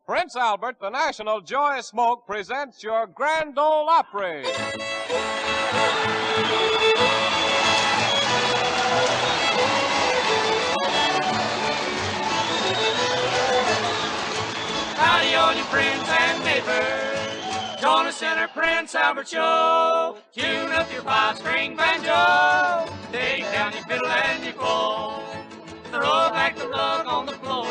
Prince Albert, the National Joy Smoke, presents your Grand Ole Opry. Howdy, all you friends and neighbors. Join us in our Prince Albert show. Tune up your five-string banjo. Take down your fiddle and your bow. Throw back the rug on the floor.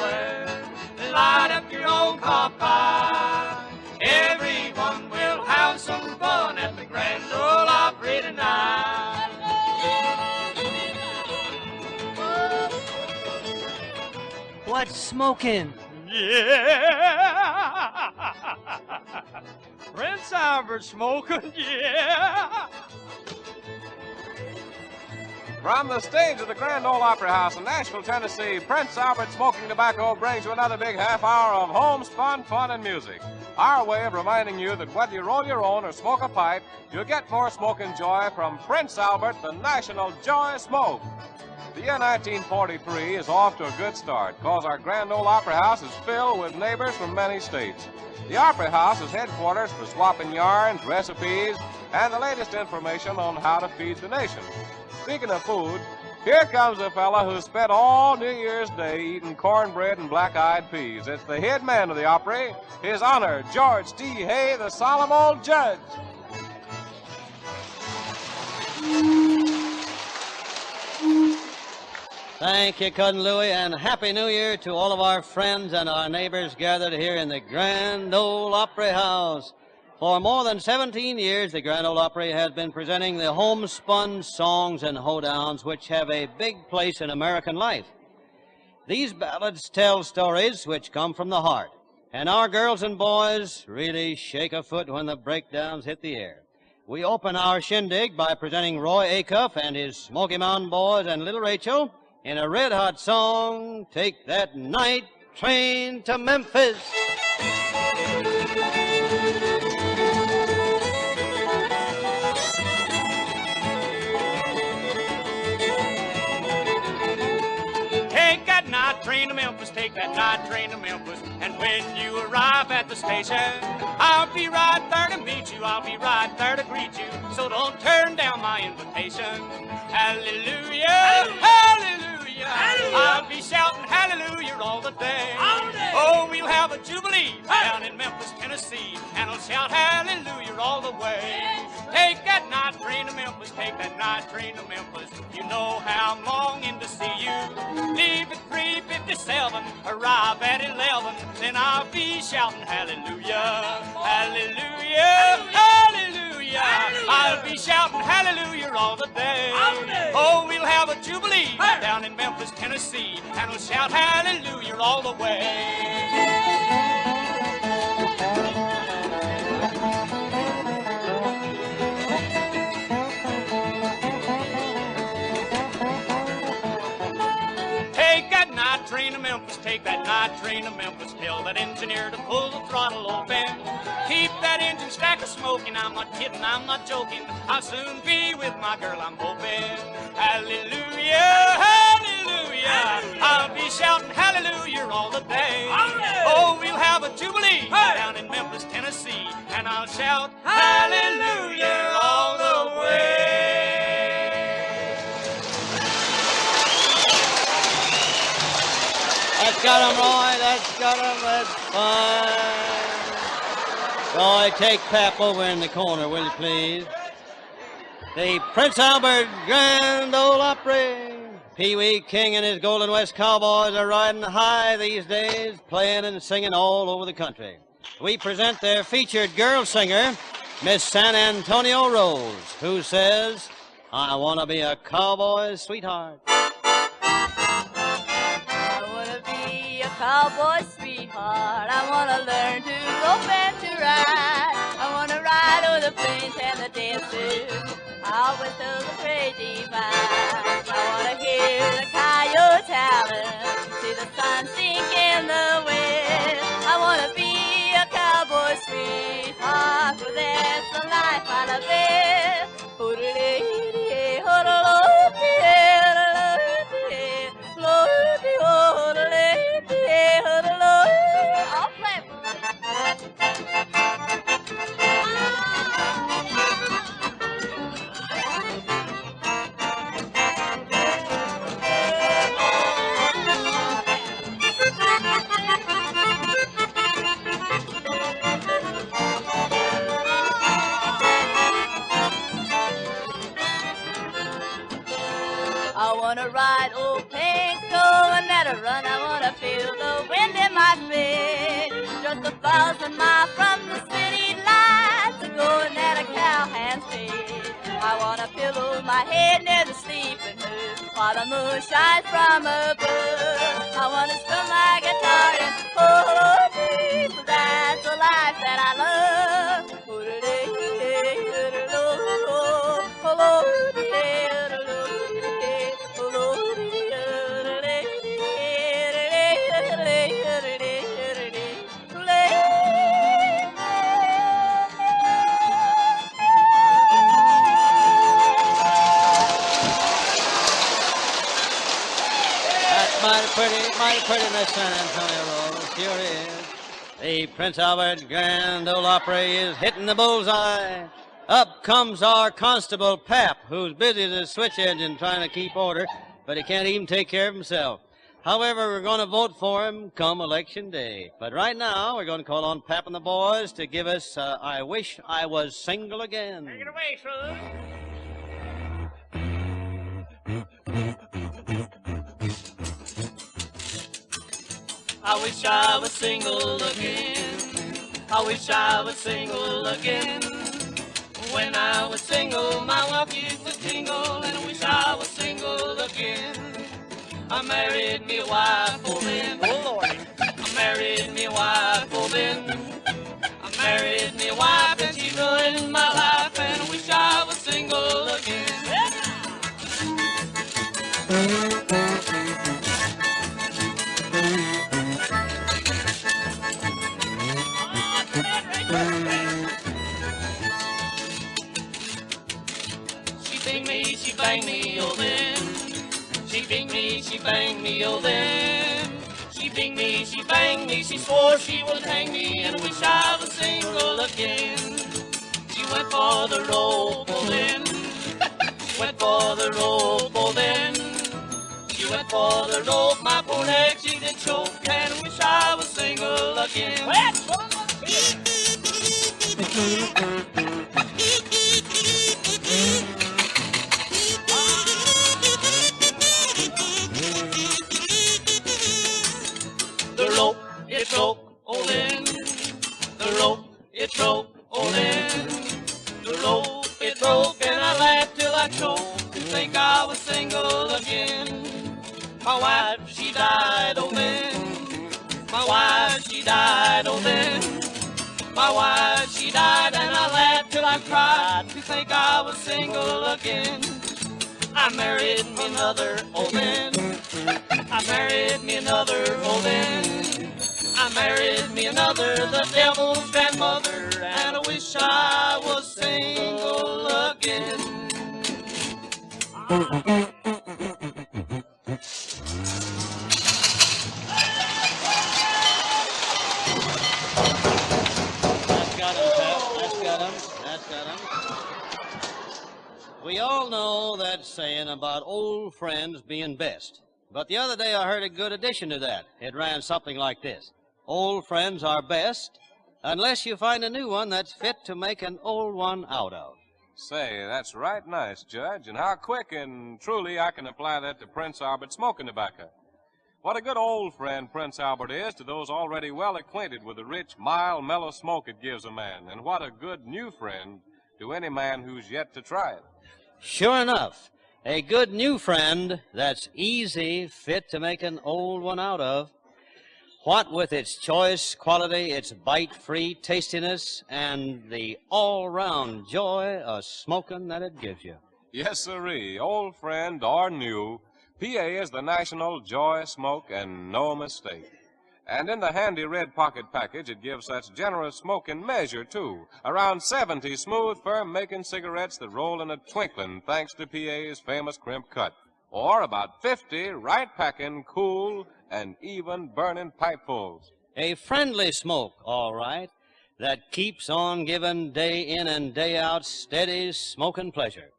Light up your own cob pie. Everyone will have some fun at the Grand Ole Opry tonight. What's smoking? Yeah! Prince Albert smoking, yeah! From the stage of the Grand Ole Opry House in Nashville, Tennessee, Prince Albert Smoking Tobacco brings you another big half hour of homespun fun and music. Our way of reminding you that whether you roll your own or smoke a pipe, you'll get more smoking joy from Prince Albert, the National Joy Smoke. The year 1943 is off to a good start, because our Grand Ole Opry House is filled with neighbors from many states. The Opry House is headquarters for swapping yarns, recipes, and the latest information on how to feed the nation. Speaking of food, here comes a fella who spent all New Year's Day eating cornbread and black-eyed peas. It's the head man of the Opry, His Honor, George D. Hay, the solemn old judge. Thank you, Cousin Louie, and Happy New Year to all of our friends and our neighbors gathered here in the Grand Ole Opry House. For more than 17 years, the Grand Ole Opry has been presenting the homespun songs and hoedowns which have a big place in American life. These ballads tell stories which come from the heart, and our girls and boys really shake a foot when the breakdowns hit the air. We open our shindig by presenting Roy Acuff and his Smoky Mountain Boys and Little Rachel in a red-hot song, Take That Night Train to Memphis. Take that night train to Memphis, take that night train to Memphis. And when you arrive at the station, I'll be right there to meet you, I'll be right there to greet you. So don't turn down my invitation. Hallelujah, hallelujah. I'll be shouting hallelujah all the day. Oh, we'll have a jubilee down in Memphis, Tennessee, and I'll shout hallelujah all the way. Take that night train to Memphis, take that night train to Memphis. You know how I'm longing to see you. Leave at 3:57, arrive at 11, then I'll be shouting hallelujah, hallelujah, hallelujah. I'll be shouting hallelujah all the day. Oh, we'll have a jubilee down in Memphis, Tennessee, and we'll shout hallelujah all the way. Train to Memphis, take that night train to Memphis. Tell that engineer to pull the throttle open. Keep that engine stack a smoking. I'm not kidding, I'm not joking. I'll soon be with my girl, I'm hoping. Hallelujah, hallelujah. I'll be shouting hallelujah all the day. Oh, we'll have a jubilee down in Memphis, Tennessee, and I'll shout hallelujah all the way. That's got him, Roy. That's got him. That's fine. Roy, take Pap over in the corner, will you please? The Prince Albert Grand Ole Opry. Pee Wee King and his Golden West Cowboys are riding high these days, playing and singing all over the country. We present their featured girl singer, Miss San Antonio Rose, who says, I want to be a cowboy's sweetheart. Cowboy sweetheart, I want to learn to rope and to ride. I want to ride over the plains and the deserts, out west of the great divide. I want to hear the coyotes howling, see the sun sink in the west. I want to be a cowboy sweetheart, for that's the life I live. I'll play. 1,000 miles from the city lights, going at a cowhand's pace. I wanna pillow my head near the sleeping hood while the moon shines from above. I wanna strum my guitar and oh, deep, that's the life that I love. Mighty pretty, Miss San Antonio Rose, sure is. The Prince Albert Grand Ole Opry is hitting the bullseye. Up comes our Constable Pap, who's busy as a switch engine trying to keep order, but he can't even take care of himself. However, we're going to vote for him come Election Day. But right now, we're going to call on Pap and the boys to give us I Wish I Was Single Again. Take it away, son. I wish I was single again. I wish I was single again. When I was single, my walk used to tingle, and I wish I was single again. I married me a wife, oh then. Oh Lord. I married me a wife, oh then. I married me a wife, and she ruined my life, and I wish I was single again. She banged me, oh then. She beat me, she banged me, oh then. She beat me, she banged me, she swore she would hang me, and I wish I was single again. She went for the rope, oh then. Went for the rope, oh then. She went for the rope, my poor neck she did choke, and I wish I was single again. The rope, it broke, oh then. The rope, it broke, oh then. The rope, it broke, and I laughed till I choked and think I was single again. My wife, she died, oh then. My wife, she died, oh then. My wife, she died, and I laughed till I cried to think I was single again. I married me another, oh then. I married me another, oh then. I married me another, the devil's grandmother, and I wish I was single again. That's got him, Pap. That's got him. That's got him. We all know that saying about old friends being best. But the other day I heard a good addition to that. It ran something like this. Old friends are best unless you find a new one that's fit to make an old one out of. Say, that's right nice, Judge, and how quick and truly I can apply that to Prince Albert smoking tobacco. What a good old friend Prince Albert is to those already well acquainted with the rich, mild, mellow smoke it gives a man, and what a good new friend to any man who's yet to try it. Sure enough, a good new friend that's easy, fit to make an old one out of. What with its choice quality, its bite-free tastiness, and the all-round joy of smoking that it gives you. Yes, sirree, old friend or new, PA is the national joy smoke and no mistake. And in the handy red pocket package, it gives such generous smoke in measure, too. Around 70 smooth, firm-making cigarettes that roll in a twinkling thanks to PA's famous crimp cut. Or about 50 right-packing, cool, and even burning pipefuls. A friendly smoke, all right, that keeps on giving day in and day out steady smoking pleasure.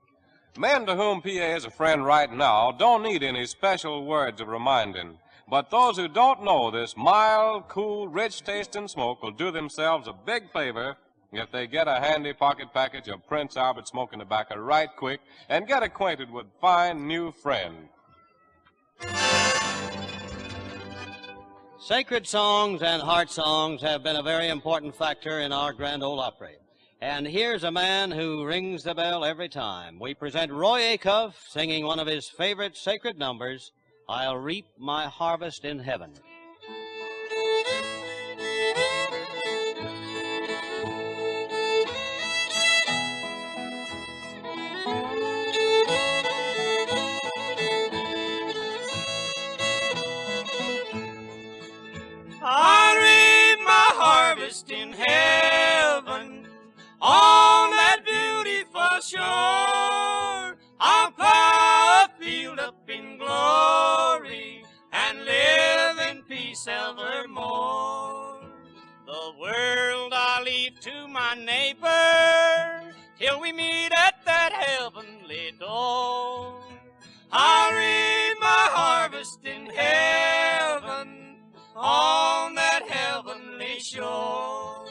Men to whom PA is a friend right now don't need any special words of reminding. But those who don't know this mild, cool, rich-tasting smoke will do themselves a big favor if they get a handy pocket package of Prince Albert smoking tobacco right quick and get acquainted with fine new friend. Sacred songs and heart songs have been a very important factor in our Grand Ole Opry. And here's a man who rings the bell every time. We present Roy Acuff singing one of his favorite sacred numbers, I'll Reap My Harvest in Heaven. I'll reap my harvest in heaven on that beautiful shore. I'll plow a field up in glory and live in peace evermore. The world I'll leave to my neighbor till we meet at that heavenly door. I'll reap my harvest in heaven on that heavenly shore.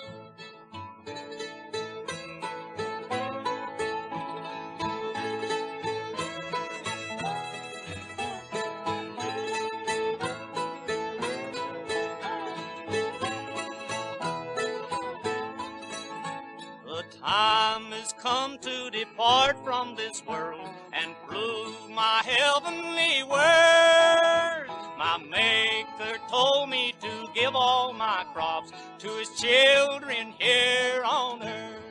The time has come to depart from this world and prove my heavenly word. My Maker told me to give all my crops to his children here on earth.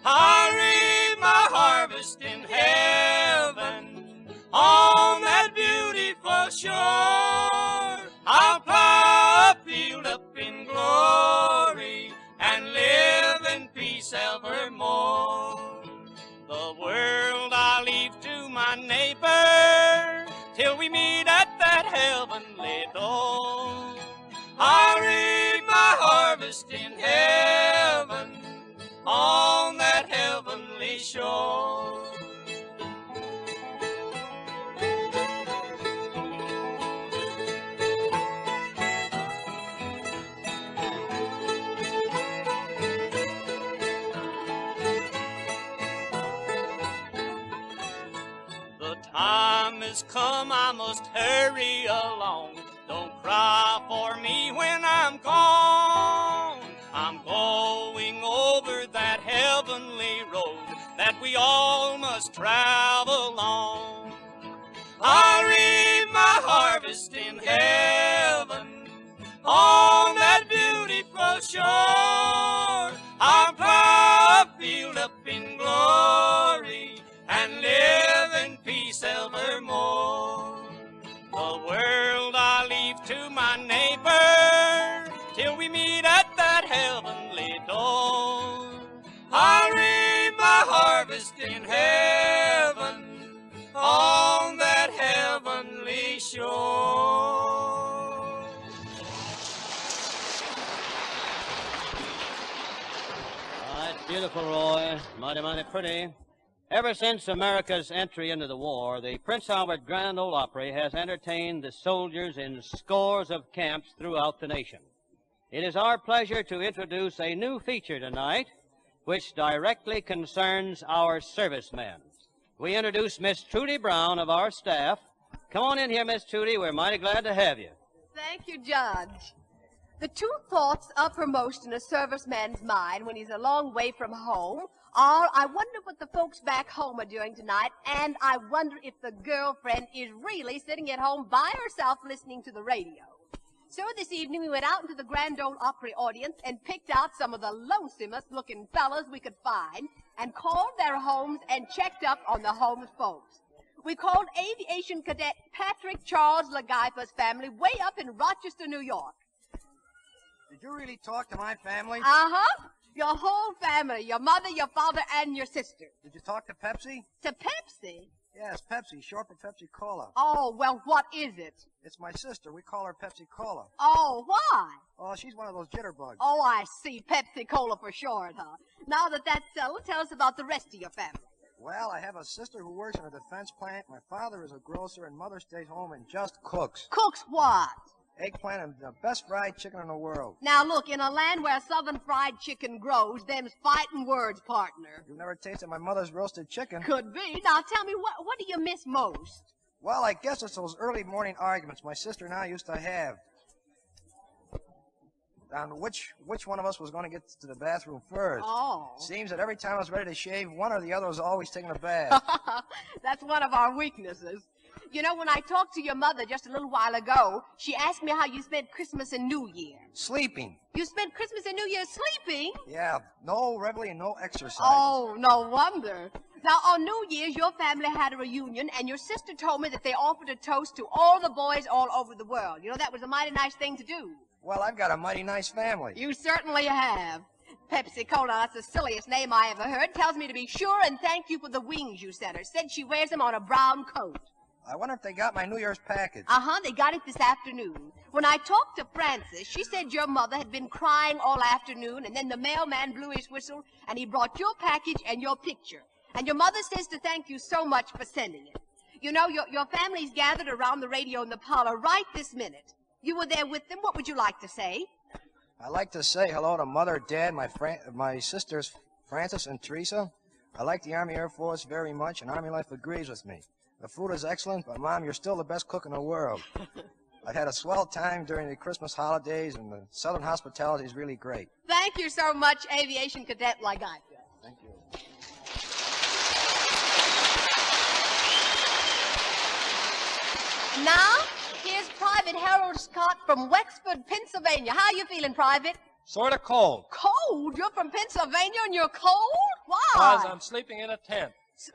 I'll reap my harvest in heaven on that beautiful shore. I'll plow a field up in glory and live in peace evermore. The world I'll leave to my neighbor till we meet at that heavenly door. I'll reap my harvest in heaven on that heavenly shore. The time has come, I must hurry along. Don't cry for me when I'm gone. I'm going over that heavenly road that we all must travel on. I'll reap my harvest in heaven on that beautiful shore. I'll plow a field up in glory and live in peace evermore. The world I'll leave to my neighbor till we meet at that heavenly door. I'll reap my harvest in heaven on that heavenly shore. That's beautiful, Roy. Mighty, mighty pretty. Ever since America's entry into the war, the Prince Albert Grand Ole Opry has entertained the soldiers in scores of camps throughout the nation. It is our pleasure to introduce a new feature tonight, which directly concerns our servicemen. We introduce Miss Trudy Brown of our staff. Come on in here, Miss Trudy. We're mighty glad to have you. Thank you, Judge. The two thoughts uppermost in a serviceman's mind when he's a long way from home are, I wonder what the folks back home are doing tonight, and I wonder if the girlfriend is really sitting at home by herself listening to the radio. So this evening we went out into the Grand Ole Opry audience and picked out some of the lonesomest looking fellas we could find and called their homes and checked up on the homeless folks. We called Aviation Cadet Patrick Charles Lagaifa's family way up in Rochester, New York. Did you really talk to my family? Uh-huh. Your whole family, your mother, your father, and your sister. Did you talk to Pepsi? To Pepsi? Yes, Pepsi, short for Pepsi Cola. Oh, well, what is it? It's my sister. We call her Pepsi Cola. Oh, why? Oh, she's one of those jitterbugs. Oh, I see. Pepsi Cola for short, huh? Now that that's so, tell us about the rest of your family. Well, I have a sister who works in a defense plant. My father is a grocer, and mother stays home and just cooks. Cooks what? Eggplant and the best fried chicken in the world. Now, look, in a land where southern fried chicken grows, them's fighting words, partner. You've never tasted my mother's roasted chicken? Could be. Now, tell me, what do you miss most? Well, I guess it's those early morning arguments my sister and I used to have. on which one of us was going to get to the bathroom first. Oh. Seems that every time I was ready to shave, one or the other was always taking a bath. That's one of our weaknesses. You know, when I talked to your mother just a little while ago, she asked me how you spent Christmas and New Year. Sleeping. You spent Christmas and New Year sleeping? Yeah, no reveille and no exercise. Oh, no wonder. Now, on New Year's, your family had a reunion, and your sister told me that they offered a toast to all the boys all over the world. You know, that was a mighty nice thing to do. Well, I've got a mighty nice family. You certainly have. Pepsi Cola, that's the silliest name I ever heard, tells me to be sure and thank you for the wings you sent her. Said she wears them on a brown coat. I wonder if they got my New Year's package. They got it this afternoon. When I talked to Frances, she said your mother had been crying all afternoon, and then the mailman blew his whistle, and he brought your package and your picture. And your mother says to thank you so much for sending it. You know, your family's gathered around the radio in the parlor right this minute. You were there with them. What would you like to say? I'd like to say hello to Mother, Dad, my sisters, Frances and Teresa. I like the Army Air Force very much, and Army life agrees with me. The food is excellent, but, Mom, you're still the best cook in the world. I've had a swell time during the Christmas holidays, and the Southern hospitality is really great. Thank you so much, Aviation Cadet Lagaica. Thank you. Now, here's Private Harold Scott from Wexford, Pennsylvania. How you feeling, Private? Sort of cold. Cold? You're from Pennsylvania and you're cold? Why? Because I'm sleeping in a tent.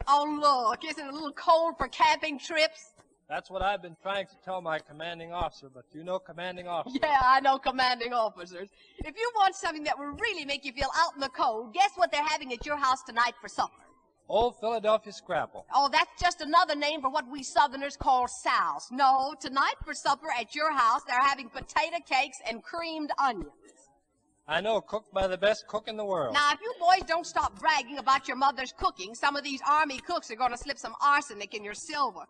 Oh, look, isn't it a little cold for camping trips? That's what I've been trying to tell my commanding officer, but you know commanding officer. Yeah, I know commanding officers. If you want something that will really make you feel out in the cold, guess what they're having at your house tonight for supper? Old Philadelphia Scrapple. Oh, that's just another name for what we Southerners call souse. No, tonight for supper at your house, they're having potato cakes and creamed onions. I know, cooked by the best cook in the world. Now, if you boys don't stop bragging about your mother's cooking, some of these Army cooks are going to slip some arsenic in your silver.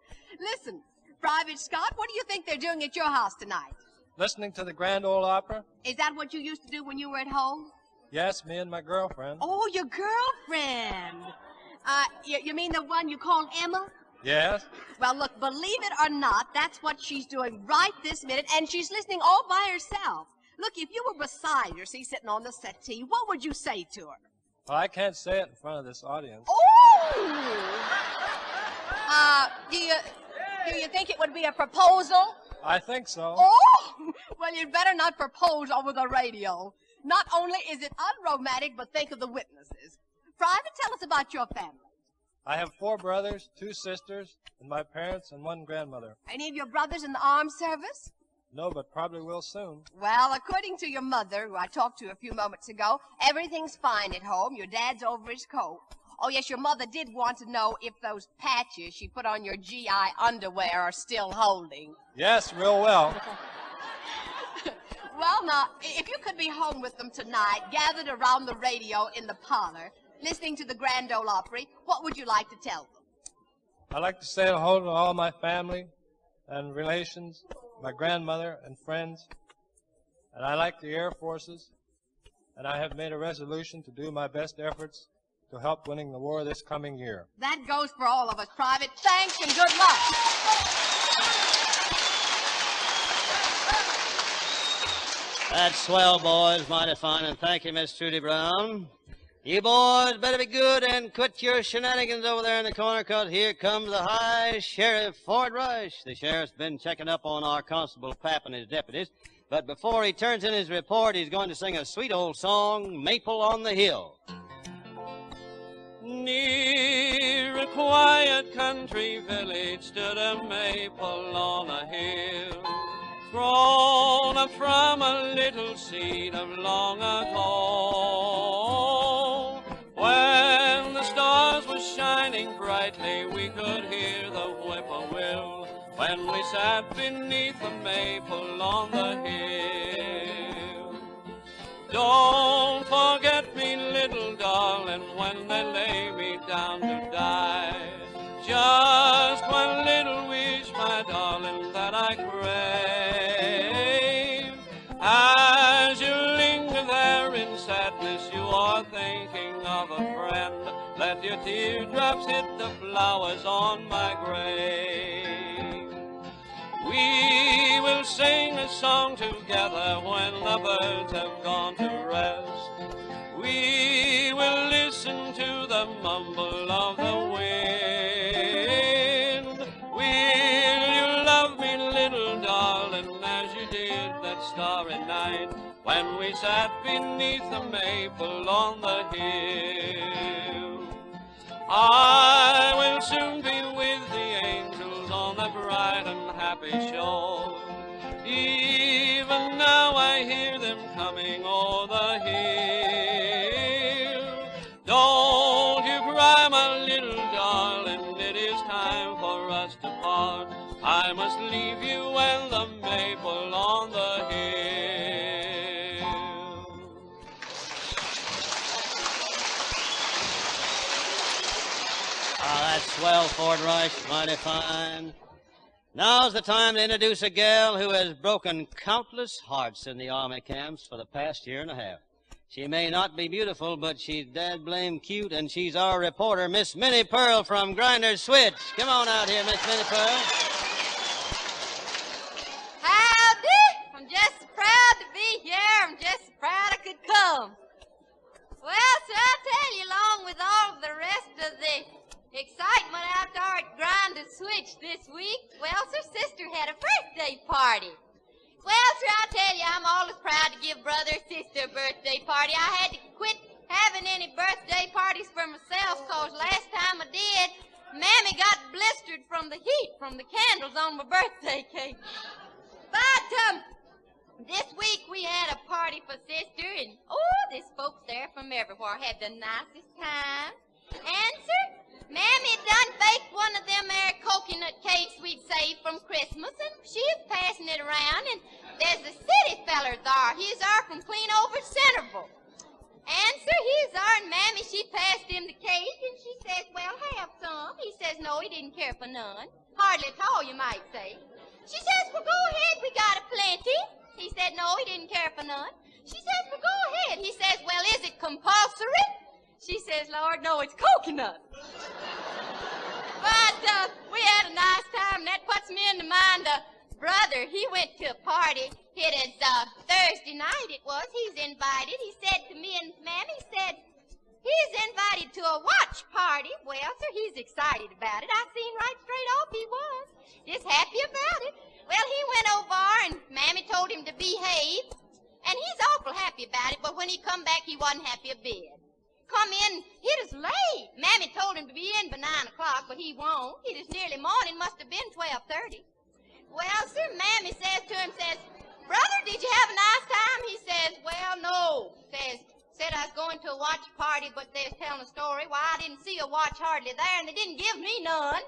Listen, Private Scott, what do you think they're doing at your house tonight? Listening to the Grand Ole Opry? Is that what you used to do when you were at home? Yes, me and my girlfriend. Oh, your girlfriend. You mean the one you called Emma? Yes? Well, look, believe it or not, that's what she's doing right this minute, and she's listening all by herself. Look, if you were beside her, sitting on the settee, what would you say to her? Well, I can't say it in front of this audience. Oh! Do you think it would be a proposal? I think so. Oh! Well, you'd better not propose over the radio. Not only is it unromantic, but think of the witnesses. Private, tell us about your family. I have 4 brothers, 2 sisters, and my parents and 1 grandmother. Any of your brothers in the armed service? No, but probably will soon. Well, according to your mother, who I talked to a few moments ago, everything's fine at home. Your dad's over his coat. Oh, yes, your mother did want to know if those patches she put on your GI underwear are still holding. Yes, real well. Well, now, if you could be home with them tonight, gathered around the radio in the parlor, listening to the Grand Ole Opry, what would you like to tell them? I'd like to say hello to all my family and relations, my grandmother and friends, and I like the Air Forces, and I have made a resolution to do my best efforts to help winning the war this coming year. That goes for all of us, Private. Thanks and good luck. That's swell, boys. Mighty fine, and thank you, Miss Trudy Brown. You boys better be good and quit your shenanigans over there in the corner, 'cause here comes the High Sheriff, Ford Rush. The sheriff's been checking up on our Constable Pap and his deputies, but before he turns in his report, he's going to sing a sweet old song, Maple on the Hill. Near a quiet country village stood a maple on a hill, grown up from a little seed of long ago. When the stars were shining brightly, we could hear the whippoorwill when we sat beneath the maple on the hill. Don't forget me, little darling, when they lay me down to die. Just one little wish, my darling, that I crave. As you linger there in sadness, you are thinking of a friend. Let your teardrops hit the flowers on my grave. We will sing a song together when the birds have gone to rest. We will listen to the mumble of the wind. Will you love me, little darling, as you did that starry night when we sat beneath the maple on the hill? I will soon be with the angels on the bright and happy shore. Even now I hear them coming o'er the hill. Don't you cry, my little darling, it is time for us to part. I must leave you and the maple on the hill. Ah, that's swell, Ford Rice, mighty fine. Now's the time to introduce a gal who has broken countless hearts in the army camps for the past year and a half. She may not be beautiful, but she's dad blame cute, and she's our reporter, Miss Minnie Pearl from Grinder's Switch. Come on out here, Miss Minnie Pearl. Howdy! I'm just so proud to be here. I'm just so proud I could come. Well, so I'll tell you, along with all of the rest of the excitement out there at Grinder's Switch this week, well, her sister had a birthday party. Well, sir, I'll tell you, I'm always proud to give brother or sister a birthday party. I had to quit having any birthday parties for myself, because last time I did, Mammy got blistered from the heat from the candles on my birthday cake. But, this week we had a party for sister, and, there's folks there from everywhere. Had the nicest time. And, sir, Mammy done baked one of them there coconut cakes we'd saved from Christmas, and she was passing it around, and there's a city feller there. He's there from clean over Centerville. And, sir, he's there, and Mammy, she passed him the cake, and she says, well, have some. He says, no, he didn't care for none. Hardly at all, you might say. She says, well, go ahead, we got a plenty. He said, no, he didn't care for none. She says, well, go ahead. He says, well, is it compulsory? She says, Lord, no, it's coconut. But we had a nice time, and that puts me in the mind of brother. He went to a party. It is Thursday night it was. He's invited. He said to me and Mammy, said, he's invited to a watch party. Well, sir, he's excited about it. I seen right straight off he was. Just happy about it. Well, he went over, and Mammy told him to behave. And he's awful happy about it, but when he come back, he wasn't happy a bit. Come in, it is late. Mammy told him to be in by 9 o'clock, but he won't. It is nearly morning, must have been 12:30. Well, sir, Mammy says to him, says, brother, did you have a nice time? He says, well, no. Said I was going to a watch party, but they was telling a story. Why, I didn't see a watch hardly there, and they didn't give me none.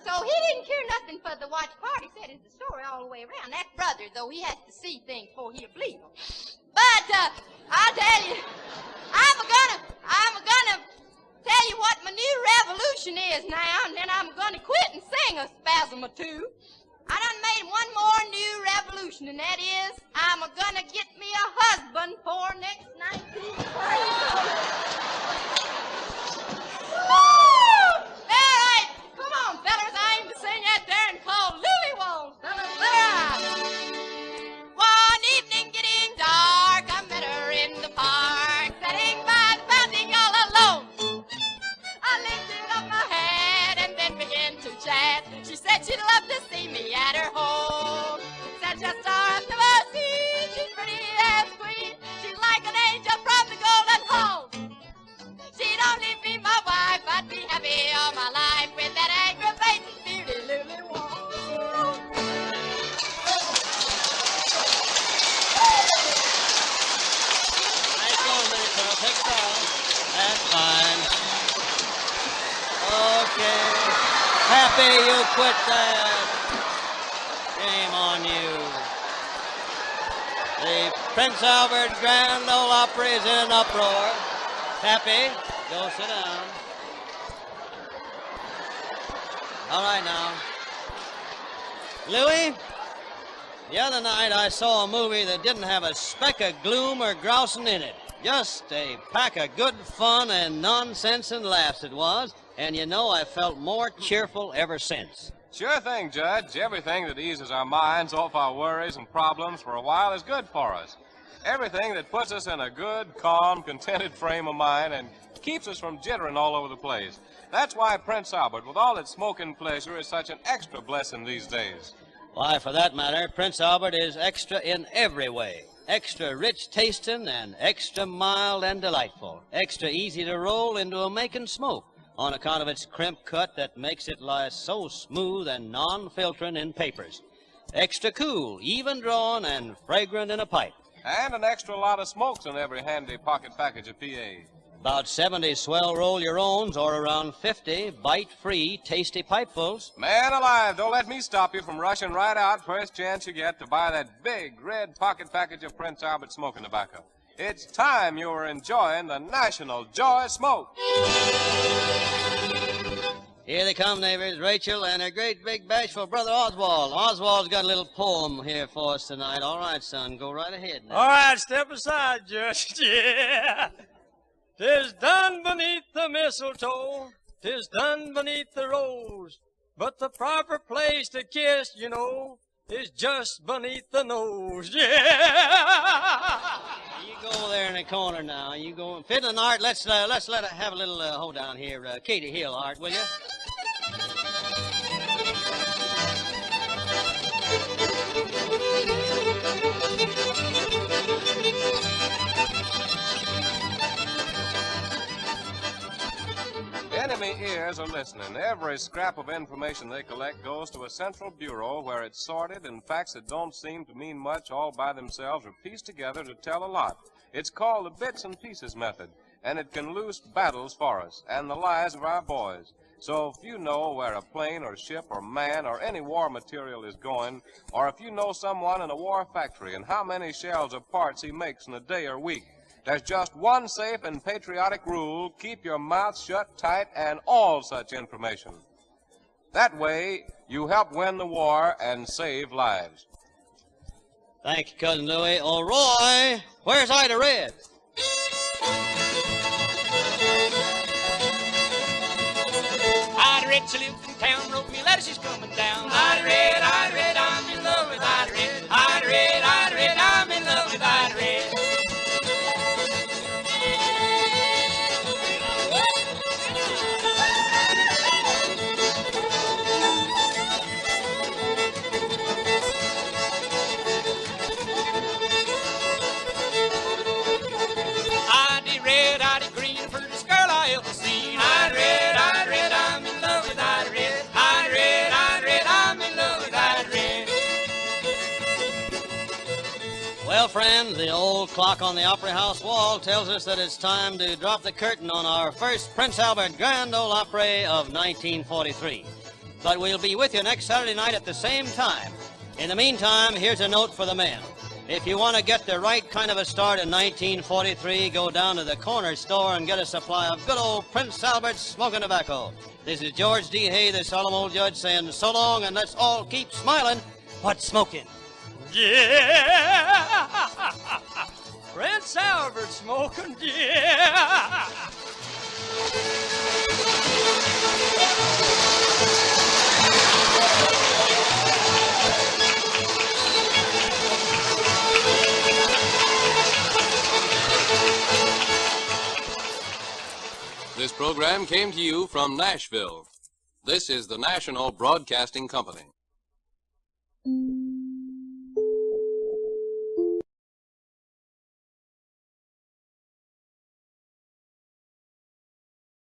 So he didn't care nothing for the watch party. Said it's the story all the way around. That brother, though, he has to see things before he'll believe them. But I'll tell you, I'm gonna tell you what my new revolution is now, and then I'm gonna quit and sing a spasm or two. I done made one more new revolution, and that is I'm gonna get me a husband for next 1930. Woo! All right, come on, fellas, I aim to sing that there and call Lily Walls, fellas. One evening getting dark, I met her in the park, sitting by the fountain all alone. I lifted up my head and then began to chat. She said she'd love to see me at her home. Said just star up to mercy, she's pretty as queen. She's like an angel from the golden home. She'd only be my wife, I'd be happy all my life with that aggravating beauty Lily Walls. Nice going, Minnie Pearl. Take it off. That's fine. Okay. Happy you quit that. Shame on you. The Prince Albert Grand Ole Opry is in an uproar. Happy, go sit down. All right now. Louie, the other night I saw a movie that didn't have a speck of gloom or grousing in it. Just a pack of good fun and nonsense and laughs it was. And you know, I felt more cheerful ever since. Sure thing, Judge. Everything that eases our minds off our worries and problems for a while is good for us. Everything that puts us in a good, calm, contented frame of mind and keeps us from jittering all over the place. That's why Prince Albert, with all its smoking pleasure, is such an extra blessing these days. Why, for that matter, Prince Albert is extra in every way. Extra rich tasting and extra mild and delightful. Extra easy to roll into a making smoke on account of its crimp cut that makes it lie so smooth and non-filtering in papers. Extra cool, even drawn, and fragrant in a pipe. And an extra lot of smokes in every handy pocket package of PA. About 70 swell roll-your-owns or around 50 bite-free, tasty pipefuls. Man alive, don't let me stop you from rushing right out first chance you get to buy that big red pocket package of Prince Albert smoking tobacco. It's time you were enjoying the National Joy Smoke. Here they come, neighbors, Rachel and her great big bashful brother Oswald. Oswald's got a little poem here for us tonight. All right, son, go right ahead now. All right, step aside, Judge. Yeah. 'Tis done beneath the mistletoe, 'tis done beneath the rose, but the proper place to kiss, you know, is just beneath the nose. Yeah. You go over there in the corner now. You go fiddling, Art. Let's let her have a little hold down here. Katie Hill, Art, will you? Enemy ears are listening. Every scrap of information they collect goes to a central bureau where it's sorted and facts that don't seem to mean much all by themselves are pieced together to tell a lot. It's called the bits and pieces method, and it can loose battles for us and the lives of our boys. So if you know where a plane or ship or man or any war material is going, or if you know someone in a war factory and how many shells or parts he makes in a day or week, there's just one safe and patriotic rule: keep your mouth shut tight and all such information. That way, you help win the war and save lives. Thank you, Cousin Louie. Oh, Roy, where's Ida Red? Ida Red, she lives in town, wrote me a letter, she's coming down. Ida Red, I'm in love with Ida Red. Ida Red, I'm in love with Ida Red. Well, friends, the old clock on the Opry House wall tells us that it's time to drop the curtain on our first Prince Albert Grand Ole Opry of 1943. But we'll be with you next Saturday night at the same time. In the meantime, here's a note for the men. If you want to get the right kind of a start in 1943, go down to the corner store and get a supply of good old Prince Albert smoking tobacco. This is George D. Hay, the solemn old judge, saying so long, and let's all keep smiling but smoking. Yeah! Prince Albert smoking, yeah! This program came to you from Nashville. This is the National Broadcasting Company.